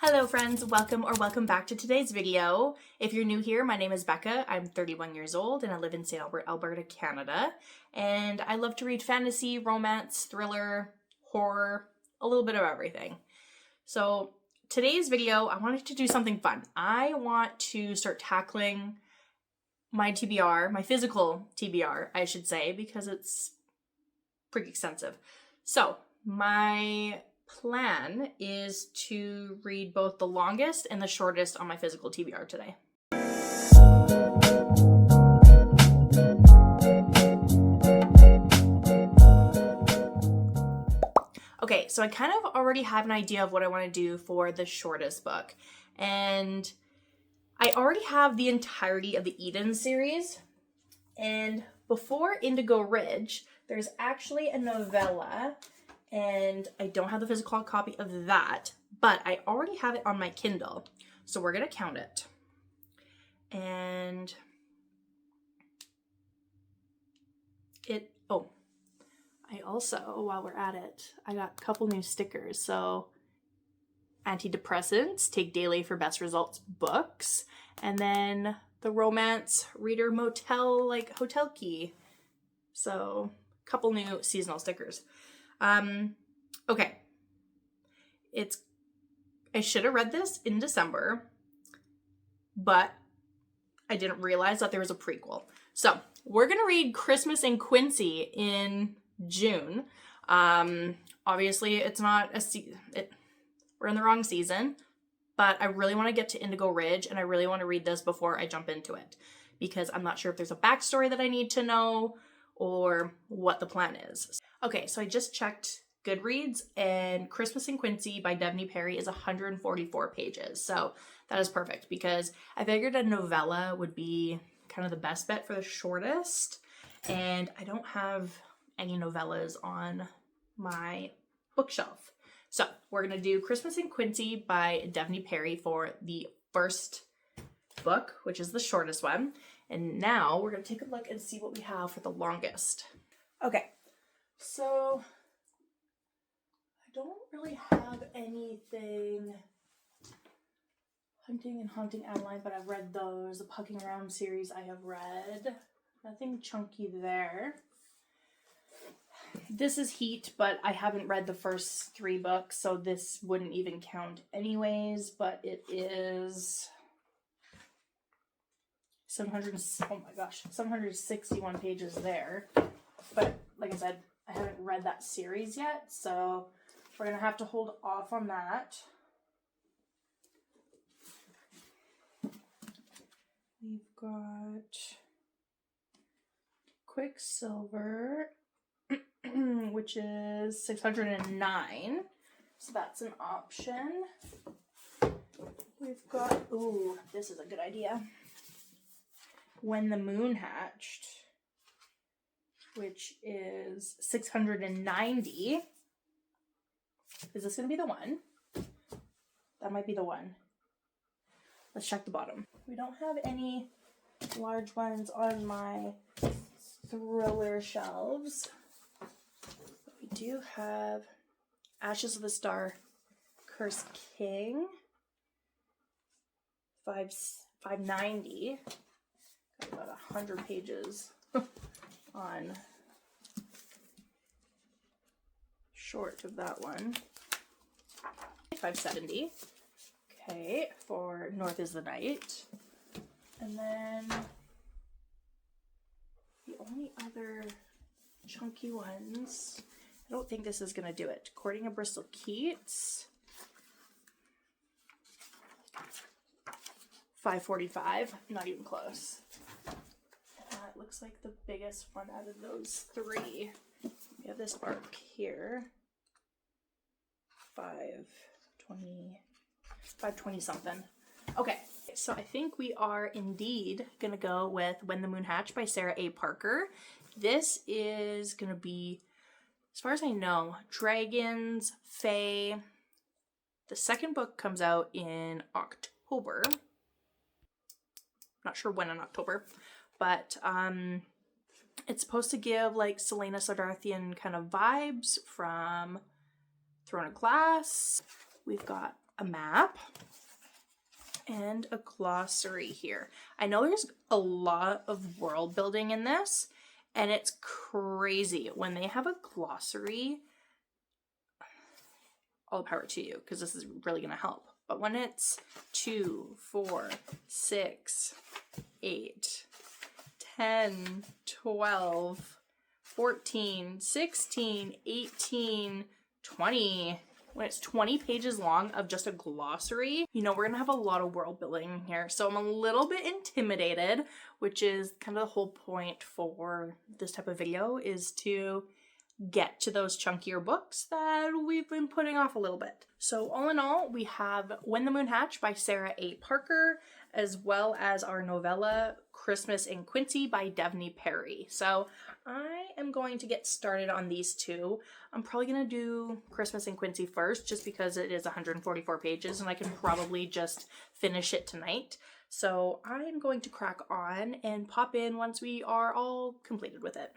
Hello friends, welcome back to today's video. If you're new here, my name is Becca. I'm 31 years old and I live in St. Albert, Alberta, Canada. And I love to read fantasy, romance, thriller, horror, a little bit of everything. So today's video, I wanted to do something fun. I want to start tackling my TBR, my physical TBR, I should say, because it's pretty extensive. So my plan is to read both the longest and the shortest on my physical TBR today. Okay, so I kind of already have an idea of what I want to do for the shortest book. And I already have the entirety of the Eden series. And before Indigo Ridge, there's actually a novella, and I don't have the physical copy of that, but I already have it on my Kindle. So we're going to count it. And I also, while we're at it, I got a couple new stickers. So antidepressants, take daily for best results books, and then the romance reader motel, like hotel key. So a couple new seasonal stickers. Okay. I should have read this in December, but I didn't realize that there was a prequel. So we're going to read Christmas in Quincy in June. Obviously it's not we're in the wrong season, but I really want to get to Indigo Ridge and I really want to read this before I jump into it because I'm not sure if there's a backstory that I need to know or what the plan is. Okay, so I just checked Goodreads and Christmas in Quincy by Devney Perry is 144 pages. So that is perfect because I figured a novella would be kind of the best bet for the shortest. And I don't have any novellas on my bookshelf. So we're going to do Christmas in Quincy by Devney Perry for the first book, which is the shortest one. And now we're going to take a look and see what we have for the longest. Okay, so I don't really have anything Hunting and Haunting Adeline, but I've read those. The Pucking Around series I have read. Nothing chunky there. This is Heat, but I haven't read the first 3 books, so this wouldn't even count anyways, but it is 761 pages there. But like I said, I haven't read that series yet, so we're going to have to hold off on that. We've got Quicksilver, which is 609. So that's an option. We've got, ooh, this is a good idea. When the Moon Hatched, which is 690. Is this going to be the one? That might be the one. Let's check the bottom. We don't have any large ones on my thriller shelves. But we do have Ashes of the Star, Cursed King, 590. Got about 100 pages on short of that one. 570. Okay, for North is the Night. And then the only other chunky ones, I don't think this is going to do it. Courting of Bristol Keats, 545, not even close. That looks like the biggest one out of those 3. We have this arc here, 520 something. Okay, so I think we are indeed gonna go with When the Moon Hatched by Sarah A. Parker. This is gonna be, as far as I know, dragons, fae. The second book comes out in October. Not sure when in October, but it's supposed to give like Selena Sardarthian kind of vibes from Throne of Glass. We've got a map and a glossary here. I know there's a lot of world building in this, and it's crazy. When they have a glossary, all the power to you, because this is really going to help. But when it's 2, 4, 6, 8, 10, 12, 14, 16, 18, 20, when it's 20 pages long of just a glossary, you know, we're gonna have a lot of world building here. So I'm a little bit intimidated, which is kind of the whole point for this type of video, is to get to those chunkier books that we've been putting off a little bit. So all in all, we have When the Moon Hatched by Sarah A. Parker, as well as our novella Christmas in Quincy by Devney Perry. So I am going to get started on these two. I'm probably going to do Christmas in Quincy first, just because it is 144 pages and I can probably just finish it tonight. So I am going to crack on and pop in once we are all completed with it.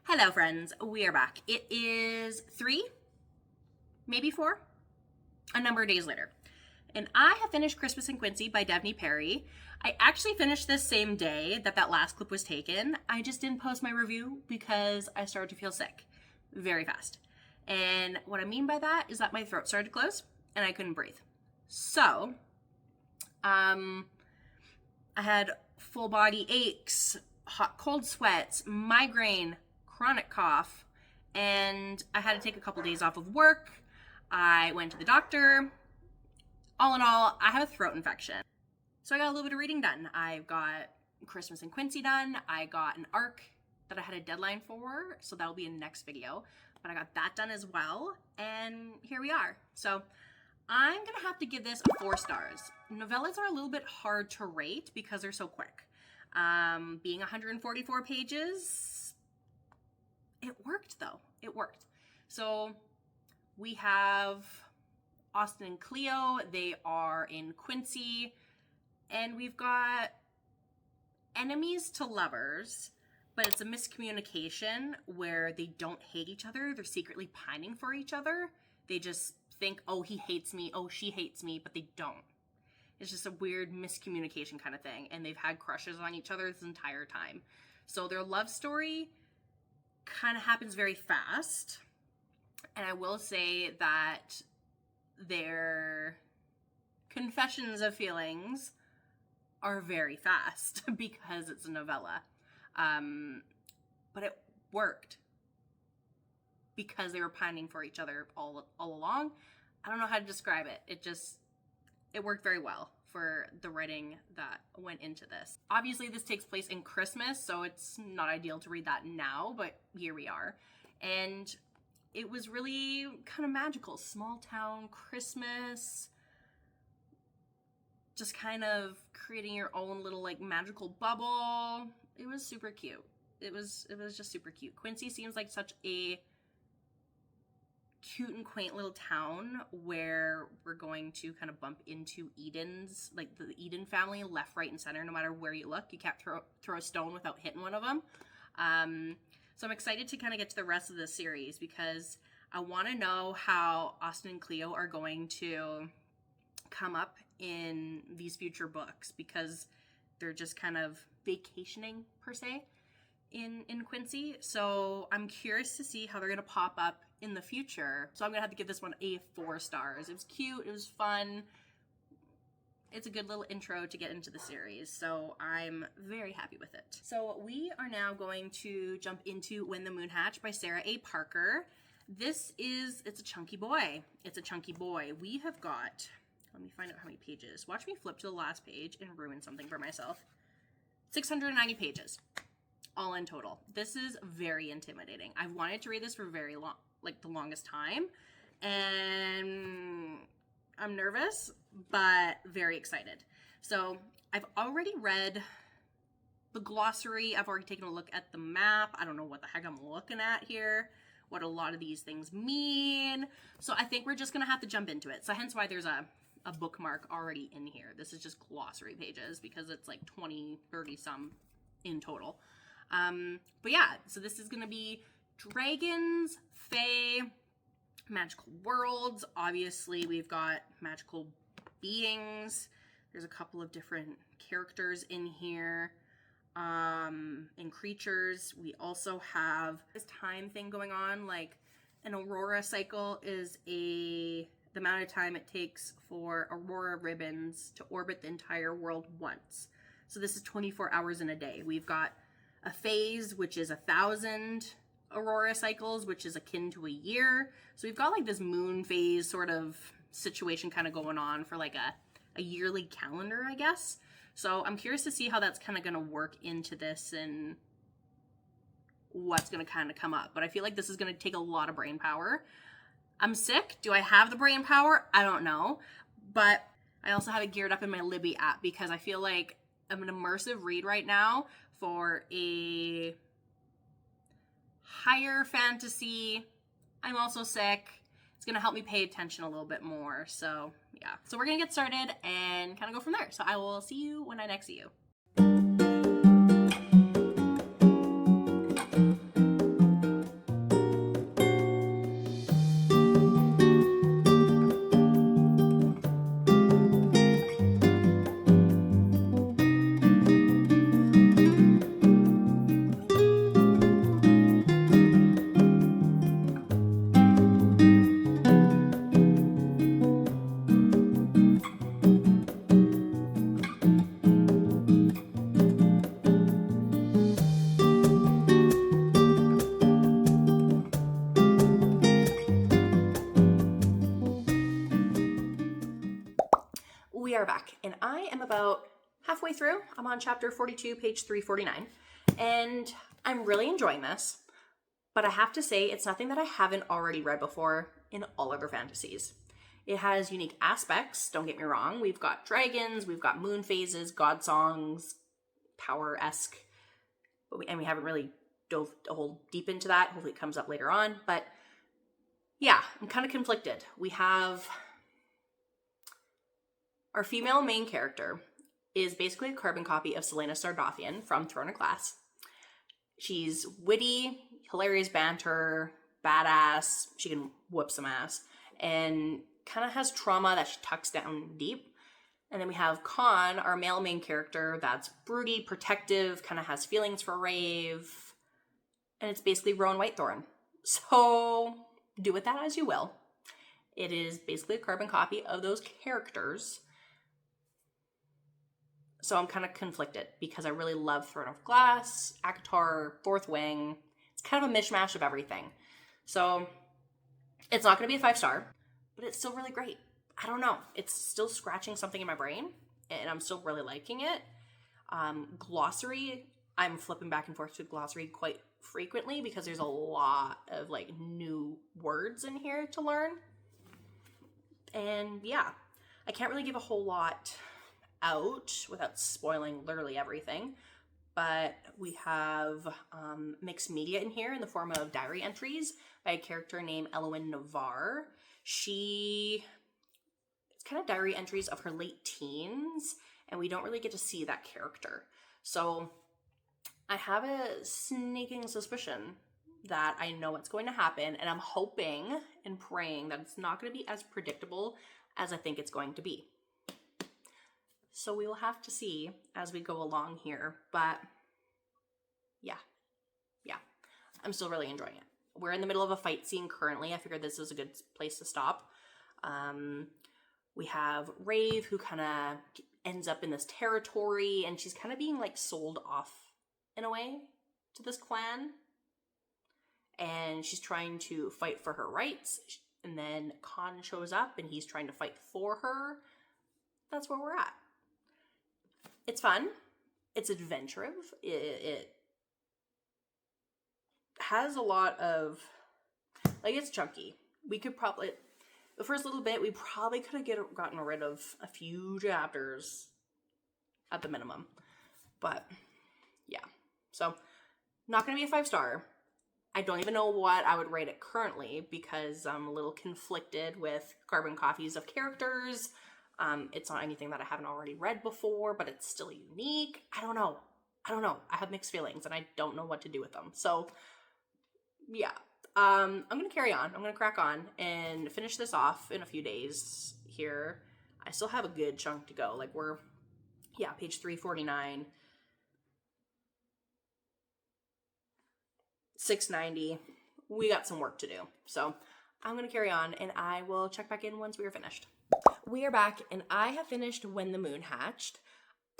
Hello friends, we are back. It is 3, maybe 4, a number of days later. And I have finished Christmas in Quincy by Devney Perry. I actually finished this same day that last clip was taken. I just didn't post my review because I started to feel sick very fast. And what I mean by that is that my throat started to close and I couldn't breathe. So, I had full body aches, hot cold sweats, migraine, chronic cough, and I had to take a couple days off of work. I went to the doctor. All in all, I have a throat infection. So I got a little bit of reading done. I got Christmas in Quincy done. I got an arc that I had a deadline for, so that'll be in the next video. But I got that done as well, and here we are. So I'm gonna have to give this 4 stars. Novellas are a little bit hard to rate because they're so quick. Being 144 pages, it worked though. It worked. So we have Austin and Cleo. They are in Quincy. And we've got enemies to lovers, but it's a miscommunication where they don't hate each other. They're secretly pining for each other. They just think, oh, he hates me. Oh, she hates me, but they don't. It's just a weird miscommunication kind of thing. And they've had crushes on each other this entire time. So their love story kind of happens very fast. And I will say that their confessions of feelings are very fast because it's a novella. But it worked because they were pining for each other all along. I don't know how to describe it. It worked very well for the writing that went into this. Obviously, this takes place in Christmas, so it's not ideal to read that now, but here we are. And it was really kind of magical. Small town Christmas, just kind of creating your own little like magical bubble. It was super cute. It was just super cute. Quincy seems like such a cute and quaint little town where we're going to kind of bump into Eden's, like the Eden family, left, right, and center. No matter where you look, you can't throw a stone without hitting one of them. So I'm excited to kind of get to the rest of the series because I want to know how Austin and Cleo are going to come up in these future books, because they're just kind of vacationing per se in Quincy. So I'm curious to see how they're going to pop up in the future. So I'm going to have to give this one a 4 stars. It was cute. It was fun. It's a good little intro to get into the series. So I'm very happy with it. So we are now going to jump into When the Moon Hatched by Sarah A. Parker. It's a chunky boy. It's a chunky boy. We have got, let me find out how many pages. Watch me flip to the last page and ruin something for myself. 690 pages, all in total. This is very intimidating. I've wanted to read this for very long, like the longest time, and I'm nervous, but very excited. So I've already read the glossary. I've already taken a look at the map. I don't know what the heck I'm looking at here, what a lot of these things mean. So I think we're just gonna have to jump into it. So hence why there's a bookmark already in here. This is just glossary pages because it's like 20, 30 some in total. But yeah, so this is gonna be dragons, fae, Magical worlds. Obviously, we've got magical beings. There's a couple of different characters in here. And creatures. We also have this time thing going on. Like an aurora cycle is the amount of time it takes for aurora ribbons to orbit the entire world once. So this is 24 hours in a day. We've got a phase, which is 1,000 aurora cycles, which is akin to a year. So we've got like this moon phase sort of situation kind of going on for like a yearly calendar, I guess. So I'm curious to see how that's kind of going to work into this and what's going to kind of come up. But I feel like this is going to take a lot of brain power. I'm sick. Do I have the brain power? I don't know. But I also have it geared up in my Libby app because I feel like I'm an immersive read right now for a higher fantasy. I'm also sick. It's going to help me pay attention a little bit more. So yeah. So we're going to get started and kind of go from there. So I will see you when I next see you. We are back, and I am about halfway through. I'm on chapter 42, page 349, and I'm really enjoying this, but I have to say it's nothing that I haven't already read before in all other fantasies. It has unique aspects, don't get me wrong. We've got dragons, we've got moon phases, god songs, power-esque, and we haven't really dove a whole deep into that. Hopefully it comes up later on, but yeah, I'm kind of conflicted. We have our female main character is basically a carbon copy of Selena Sardothian from Throne of Glass. She's witty, hilarious banter, badass, she can whoop some ass, and kind of has trauma that she tucks down deep. And then we have Khan, our male main character, that's broody, protective, kind of has feelings for Rave, and it's basically Rowan Whitethorn. So do with that as you will. It is basically a carbon copy of those characters. So I'm kind of conflicted because I really love Throne of Glass, ACOTAR, Fourth Wing. It's kind of a mishmash of everything. So it's not going to be a 5-star, but it's still really great. I don't know. It's still scratching something in my brain, and I'm still really liking it. Glossary, I'm flipping back and forth to glossary quite frequently because there's a lot of like new words in here to learn. And yeah, I can't really give a whole lot out without spoiling literally everything, but we have mixed media in here in the form of diary entries by a character named Elwyn Navarre. It's kind of diary entries of her late teens, and we don't really get to see that character. So I have a sneaking suspicion that I know what's going to happen, and I'm hoping and praying that it's not going to be as predictable as I think it's going to be. So we will have to see as we go along here, but yeah, I'm still really enjoying it. We're in the middle of a fight scene currently. I figured this was a good place to stop. We have Rave, who kind of ends up in this territory, and she's kind of being like sold off in a way to this clan, and she's trying to fight for her rights, and then Khan shows up and he's trying to fight for her. That's where we're at. It's fun. It's adventurous. It has a lot of, like, it's chunky. We could probably, the first little bit, we probably could have gotten rid of a few chapters at the minimum. But yeah, so not going to be a 5-star. I don't even know what I would rate it currently because I'm a little conflicted with carbon copies of characters. It's not anything that I haven't already read before, but it's still unique. I don't know. I have mixed feelings and I don't know what to do with them. So yeah, I'm gonna carry on. I'm gonna crack on and finish this off in a few days here. I still have a good chunk to go. Like we're, yeah, page 349, 690. We got some work to do. So I'm gonna carry on and I will check back in once we are finished. We are back and I have finished When the Moon Hatched.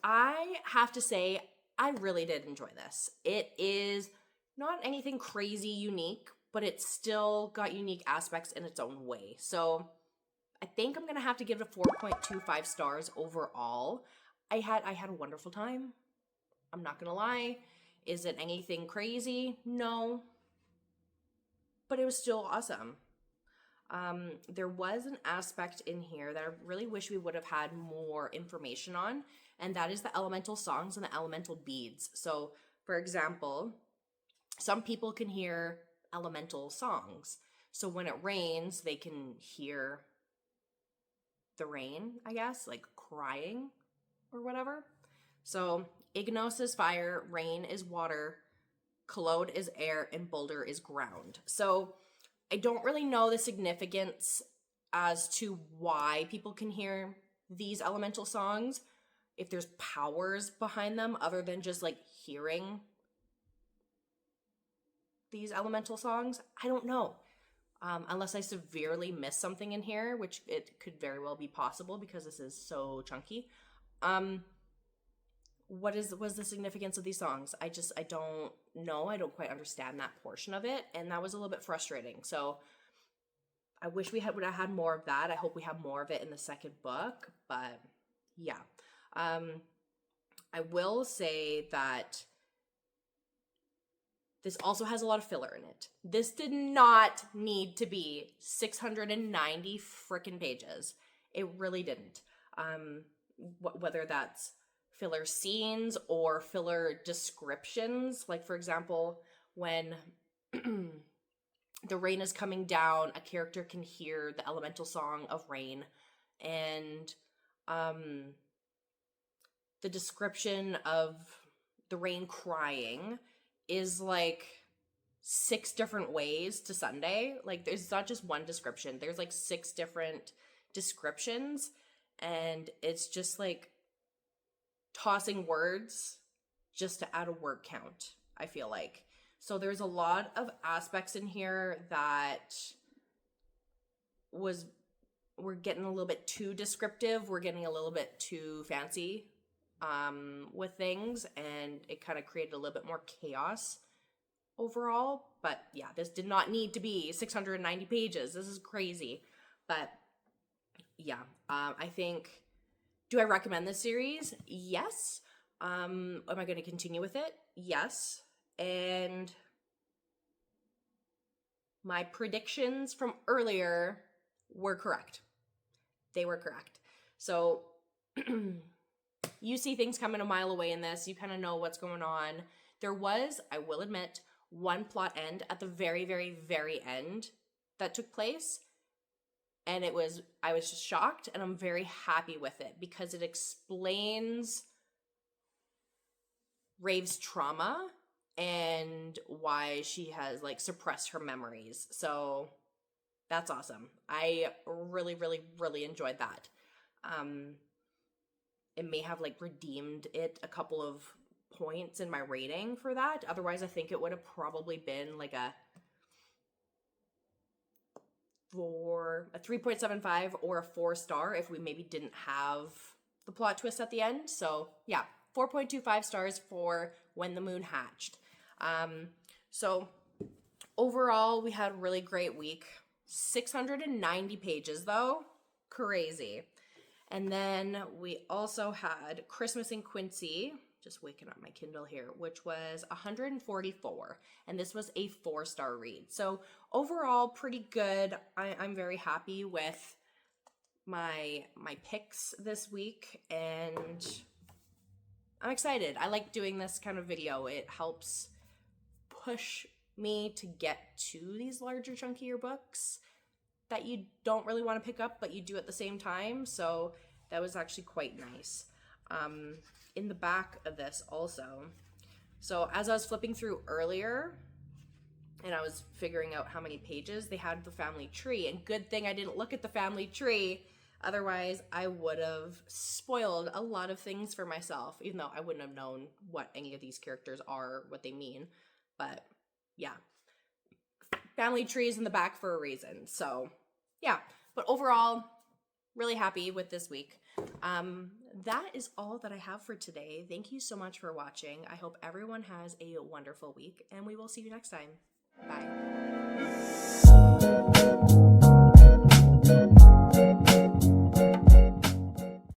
I have to say, I really did enjoy this. It is not anything crazy unique, but it's still got unique aspects in its own way. So I think I'm gonna have to give it a 4.25 stars overall. I had a wonderful time. I'm not gonna lie. Is it anything crazy? No. But it was still awesome. There was an aspect in here that I really wish we would have had more information on, and that is the elemental songs and the elemental beads. So, for example, some people can hear elemental songs. So when it rains, they can hear the rain, I guess, like crying or whatever. So Ignos is fire, rain is water, Kalod is air, and Boulder is ground. So I don't really know the significance as to why people can hear these elemental songs, if there's powers behind them other than just like hearing these elemental songs. I don't know. Unless I severely missed something in here, which it could very well be possible because this is so chunky. What was the significance of these songs? I don't know. I don't quite understand that portion of it, and that was a little bit frustrating. So I wish we would have had more of that. I hope we have more of it in the second book, but yeah. I will say that this also has a lot of filler in it. This did not need to be 690 frickin' pages. It really didn't. Whether that's filler scenes or filler descriptions. Like, for example, when the rain is coming down, a character can hear the elemental song of rain. And the description of the rain crying is like 6 different ways to Sunday. Like, there's not just one description. There's like 6 different descriptions, and it's just like tossing words just to add a word count, I feel like. So there's a lot of aspects in here that we're getting a little bit too descriptive. We're getting a little bit too fancy with things, and it kind of created a little bit more chaos overall. But yeah, this did not need to be 690 pages. This is crazy. But yeah, I think, do I recommend this series? Yes. Am I going to continue with it? Yes. And my predictions from earlier were correct. They were correct. So you see things coming a mile away in this. You kind of know what's going on. There was, I will admit, one plot end at the very, very, very end that took place. And I was just shocked, and I'm very happy with it because it explains Rave's trauma and why she has like suppressed her memories. So that's awesome. I really, really, really enjoyed that. It may have like redeemed it a couple of points in my rating for that. Otherwise, I think it would have probably been like a 3.75 or a 4-star if we maybe didn't have the plot twist at the end. So yeah, 4.25 stars for When the Moon Hatched. So overall, we had a really great week. 690 pages though, crazy. And then we also had Christmas in Quincy, just waking up my Kindle here, which was 144. And this was a 4-star read. So overall, pretty good. I'm very happy with my picks this week, and I'm excited. I like doing this kind of video. It helps push me to get to these larger, chunkier books that you don't really want to pick up, but you do at the same time. So that was actually quite nice. In the back of this also, so as I was flipping through earlier, and I was figuring out how many pages they had the family tree, and good thing I didn't look at the family tree. Otherwise, I would have spoiled a lot of things for myself, even though I wouldn't have known what any of these characters are, what they mean. But yeah, family tree is in the back for a reason. So yeah, but overall, really happy with this week. That is all that I have for today. Thank you so much for watching. I hope everyone has a wonderful week, and we will see you next time. Bye.